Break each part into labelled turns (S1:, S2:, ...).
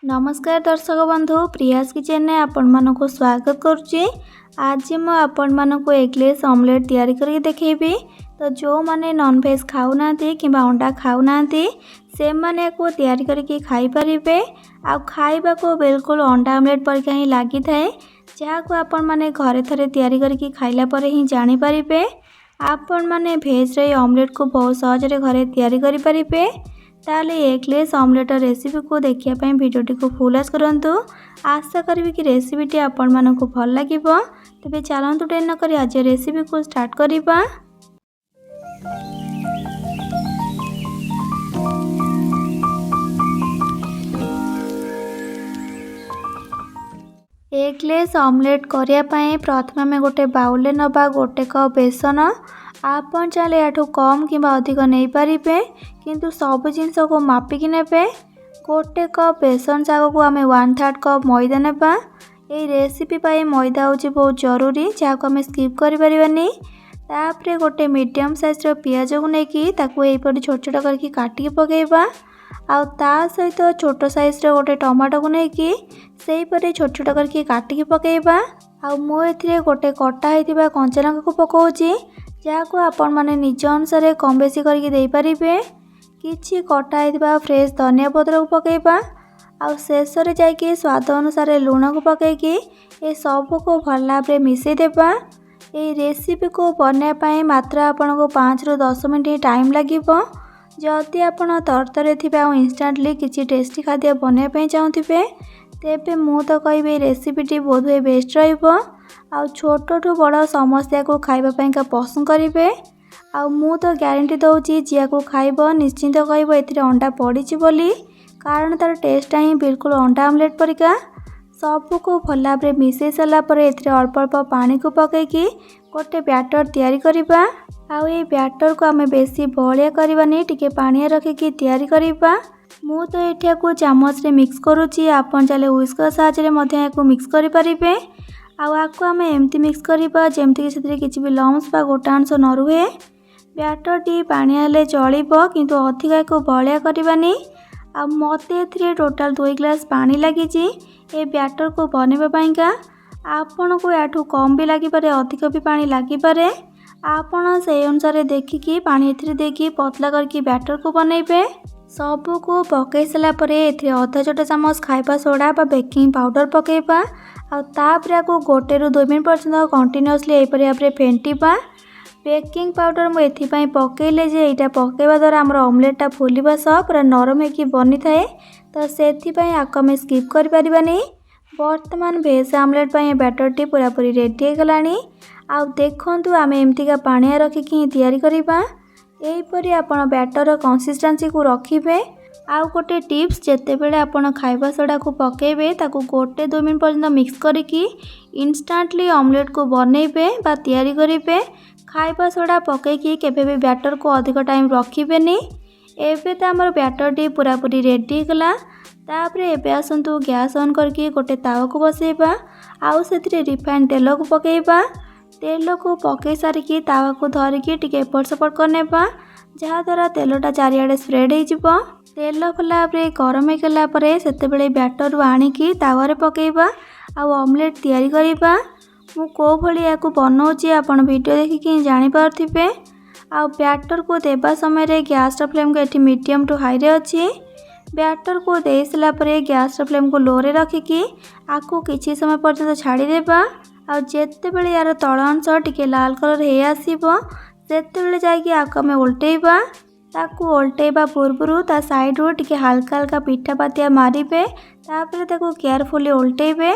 S1: नमस्कार दर्शक बंधु प्रियास किचन ने आपण मानक स्वागत करुच्ची। आज मु आपण मानक एगलेस ऑमलेट तैयारी करके देखेबी। तो जो माने नॉनवेज खाऊना कि अंडा खाऊना से माने को तैयारी करके खाई परिबे। आ खाइबा को बिल्कुल अंडा ऑमलेट परिका ही लगी थाए, जहाँ को आपण माने घरे थरे तैयारी करके खाइला परे ही जानी परिबे। आपण माने भेज रे ऑमलेट को बहुत सहज रे घरे तैयारी करि परिबे। ताले एगलेस ऑमलेट रेसिपी को देखिया पई वीडियोटी को फुल वॉच करंतु। आशा करी कि रेसिपीटी आपण मानक भल लागिबो। तेबे चलंतु डेरी न करी आज रेसिपी को स्टार्ट करिबा। एगलेस ऑमलेट करिया पई प्रथम में गोटे बाउल ले नबा गोटे कप बेसन। आपण चाहे याठू कम कि अधिक नहीं पारे, किंतु सब जिनस को मापिकी नेबे। गोटे कप बेसन साग को आम 1/3 कप मैदा नेबा। ये रेसिपी पाई मैदा होची बहुत जरूरी, जहाँ को आम स्किप करि परिबानी। तापरे गोटे मीडियम साइज रो पियाज को लेकिन ताकू एपरि छोट छोट करके काटिकी पकेबा। आउ ता सहित छोट साइज रो गोटे टमाटो को लेकिन सेही परि छोट छोट करके काटिकी पकेबा। आउ मो एथिरे गोटे कटा होइतिबा कंचा लंका को पकाउची, जहाँ को आपण माने निज अनुसार कम बेसी करके दे पारिबे। किछि कटा होइतिबा फ्रेश धनिया पत्र को पकेबा। आउ शेष रे जाइके स्वाद अनुसार लूण को पकेकी ए सब को भल भाव मिसई देबा। ए रेसिपी को बनाया पाई मात्र आपण को 5 ରୁ 10 मिनट टाइम लागिबो। जदि आपण तरतरे थिबा आ इंस्टेंटली किछि टेस्टी खाद्य बनाया पाई चाहुथिबे, तेबे मु तो कहबे रेसिपीटी बहुत बेस्ट रहिबो। आ छोटू बड़ समस्या को खाइबा पाई का पसंद करेंगे। आ मु तो ग्यारंटी दौची जिया को खाइब निश्चिंत कहब एथिरे अंडा पड़ी बोली, कारण तार टेस्ट ही बिल्कुल अंडा ऑमलेट परिका। सबू को भल भाव मिसई सारा अल्प अल्प पानी को पकईकी गोटे बैटर तैयारी करबा। आउ ये बैटर को आम बेसी बलिया करबानी, टिके पानिया रखिकी तैयारी करबा। मु तो एठिया को चामच रे मिक्स करुच्ची, आपण चाहे व्हिस्कर साहाय्य मध्य याको मिक्स करि परिबे। आको आम एमती मिक्स करबा जेमती कि किसी भी लम्स बा गोटा अंश न रुहे। बैटर टी पानिया हेले चलिबो, किंतु अधिक याको बलिया करबानी। आ मते एथिरे टोटाल 2 ग्लास पानी लागिची ए बैटर को बनेबा पाइका। आपण को याठू कम भी लागी पारे, अधिक भी पानी लागी पारे। आपण से अनुसार देखिकी पानी एथिरे देकी पतला करके बैटर को बनैबे। सबू को पकई सारा परे एथिरे आधा छोटा चामच खाइबा सोडा बा बेकिंग पाउडर पकेबा। आ तापरे को 1 ରୁ 2 मिनट पर्यंत कंटिन्यूअसली एपरि भाव फेंटिबा। बेकिंग पाउडर मु एथिपाई पकेइले जे एटा पकेबा द्वारा हमर ऑमलेटटा फुलिबा सह पूरा नरम होकी बनी थाए, तो सेथिपाई आको हम स्किप करि परिबानी। वर्तमान भेज ऑमलेट पाई बैटरटी पूरा पूरी रेडी हो गलानी। आ देखंतु आमे एमतिका पानिया रखिकी तैयारी करिबा। एहीपरि आपण बैटर कंसिस्टेंसी को रखिबे। आउ गोटे टिप्स, जेते बेले आपण खाइबा सोडा को पकेबे ताकू 1-2 मिनट पर्यंत मिक्स करिकी इंस्टेंटली ऑमलेट को बनैबे बा तैयारी करिबे। खाइबा सोडा पकेकी केबे भी बैटर को अधिक टाइम रखिबेनी। एबे तो हमर बैटरटी पूरा पूरी रेडी गला। तापरे एबे आसंतु गैस ऑन करके गोटे तावा को बसेबा। आउ सेथिरे रिफाइंड तेल को पकेबा। तेल को पकई सारिकी तावा को धरिकी टिके एपट सेपट करनेबा, जहाँ द्वारा तेलटा चारिआडे स्प्रेड हो। तेल भल भाव गरम हो गला परे सेतेबेले बैटर आनिकी तावारे पकेबा। आउ ऑमलेट तैयारी करबा। मु को भली याको बनाउची आपण वीडियो देखिकी जानि पारथिबे। आ बैटर को देबा समय रे गैस फ्लेम को एठी मीडियम टू हाई रे अछि। बैटर को दे सला परे गैस फ्लेम को लो रे रखिकी आको किछि समय पर्यंत छाड़ी देबा। आ जेते बेले यार तळ अंश टिके लाल कलर हे आसीबो सेते बेले जाईकी आको में उल्टेबा। ताकू उल्टेबा पूर्वरु ता साइड रो टिके हल्का हल्का पिठा पातिया मारिबे। तापरे ताकू केयरफुली उल्टेबे।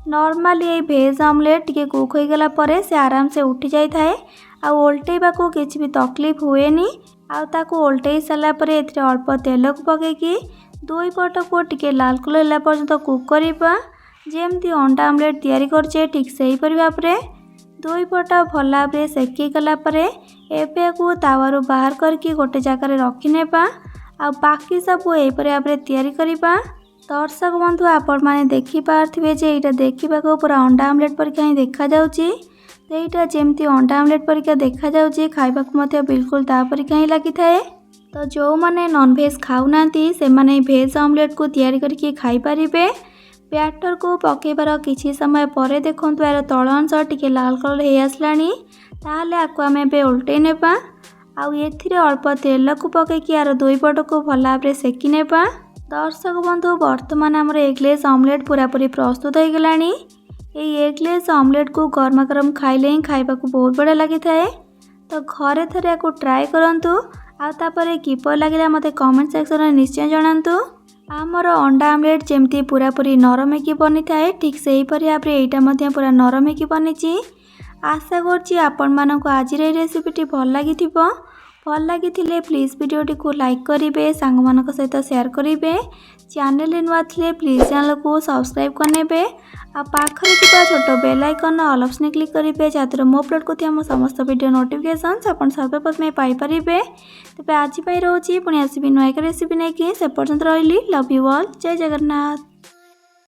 S1: नॉर्मली ये भेज ऑमलेट टिके कुक हो गला परे से आराम से उठी जाई थाए। आ उल्टेबा को किछि भी तकलीफ हुएनी। आ ताकू उल्टेई साला परे एथिरे अल्प तेल को पकेकी 2 पट को टिके लाल कलर होला पर्यंत कुक करबा। जेमती अंडा ऑमलेट तैयारी करछे ठीक सही परि भाबरे 2 पट भल भाव सेकी गला परे एबे को तावारू बाहर करके गोटे जगह रे रखि नेबा। आ बाकी सब एपरि भाव तैयारी करबा। दर्शक बंधु आपण माने देखि पारथिबे जे एटा देखिबा को पूरा अंडा ऑमलेट परिका ही देखा जाउची। एटा जेमती अंडा ऑमलेट परिका देखा जाउची, खाइबा को मते बिल्कुल ता परिका ही लागि थाए। तो जो मैंने नॉनवेज खाऊना से मैंने भेज ऑमलेट को तैयारी करके खाई पारिबे। बैटर को पकेबार किछि समय पर देखूँ यार तल अंश टिके लाल कलर हो आसलानी। ताहले आपको आम ए उल्टे नेबा आउ एथिरे अल्प तेल को पकईकि यार दुई पट को भल भाव सेकी नेबा। दर्शक बंधु बर्तमान आमर एगलेस ऑमलेट पूरापूरी प्रस्तुत हो गलानी। ये एगलेस ऑमलेट को गरमा गरम खाइले ही खाइबा को बहुत बढ़िया लगी थाए। तो घरे थरे या ट्राए करंतु आउे किपर लगे मत कमेंट सेक्शन में निश्चय जनातु। आमर अंडा ऑमलेट जमती पूरापूरी नरम होगी बनी थाए ठीक से हीपरी भाव यहाँ पूरा नरम होगी बनी। आशा करछि आपण मानक आज रेसिपीटी भल लगी लगी प्लीज वीडियोटी को लाइक करेंगे, सांग मानक सहित शेयर करेंगे। चैनल नुआ थे प्लीज चैनल को सब्सक्राइब करने आ पाखरे थिबा छोट bell icon all option click करेंगे जहाँद्वारा मो अपलोड करथिबा मो समस्त वीडियो नोटिफिकेशंस आपण सर्वप्रथमे पाई परिबे। तबे आज पाई रहउछि पुणी आसीबि नुआ एक रेसिपी नहीं कि से पर्यंत रहिली। लव यू ऑल, जय जगन्नाथ।